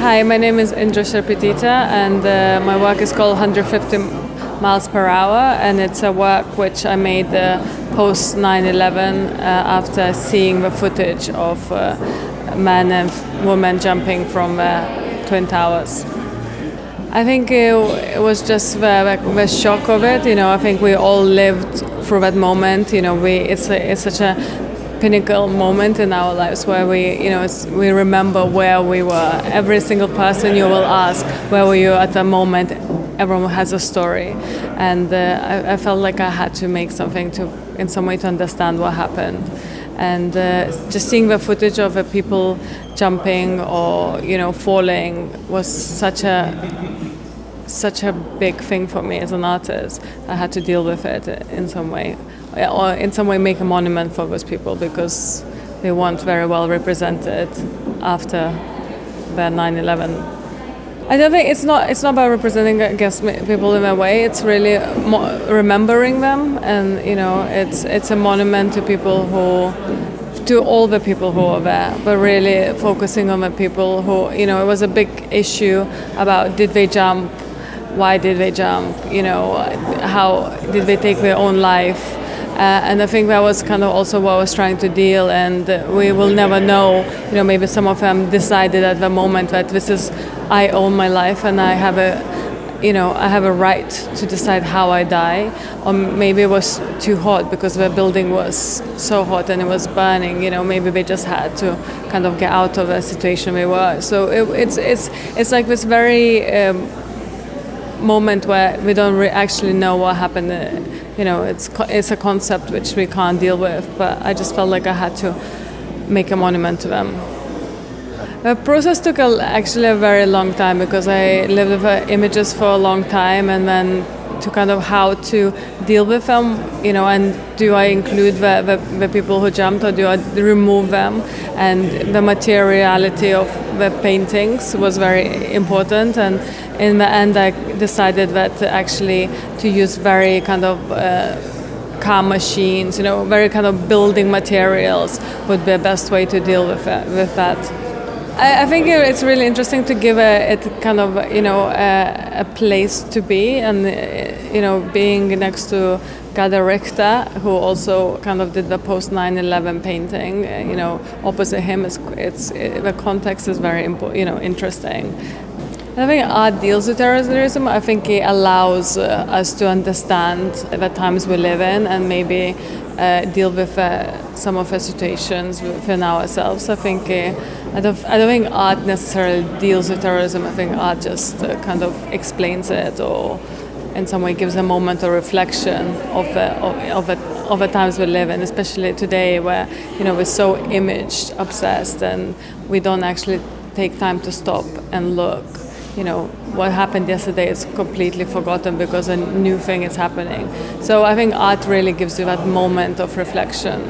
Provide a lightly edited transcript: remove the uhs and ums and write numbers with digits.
Hi, my name is Indrė Šerpytytė, and my work is called 150 miles per hour, and it's a work which I made post 9/11 after seeing the footage of men and women jumping from Twin Towers. I think it was just the shock of it. I think we all lived through that moment. It's such a pinnacle moment in our lives where we remember where we were. Every single person you will ask, where were you at the moment? Everyone has a story, and I felt like I had to make something in some way to understand what happened. And just seeing the footage of the people jumping or falling was such a big thing for me as an artist. I had to deal with it in some way, or in some way make a monument for those people, because they weren't very well represented after the 9/11. I don't think it's not about representing, I guess, people in a way. It's really remembering them, and it's a monument to all the people who were there, but really focusing on the people who, it was a big issue about, did they jump? Why did they jump? How did they take their own life? And I think that was kind of also what I was trying to deal, and we will never know. Maybe some of them decided at the moment that I own my life, and I have a right to decide how I die. Or maybe it was too hot because the building was so hot and it was burning. Maybe they just had to kind of get out of the situation they were. So it's like this very moment where we don't actually know what happened. It's a concept which we can't deal with, but I just felt like I had to make a monument to them. The process took actually a very long time, because I lived with the images for a long time, and then to kind of how to deal with them, and do I include the people who jumped, or do I remove them? And the materiality of the paintings was very important, and in the end I decided that actually to use very kind of car machines, very kind of building materials would be the best way to deal with that. I think it's really interesting to give it kind of a place to be, and being next to Gerda Richter, who also kind of did the post 9/11 painting. Opposite him the context is very interesting. I think art deals with terrorism. I think it allows us to understand the times we live in, and maybe deal with some of the situations within ourselves. I think I don't think art necessarily deals with terrorism. I think art just kind of explains it, or in some way gives a moment of reflection of the times we live in, especially today, where we're so image obsessed and we don't actually take time to stop and look. What happened yesterday is completely forgotten because a new thing is happening. So I think art really gives you that moment of reflection.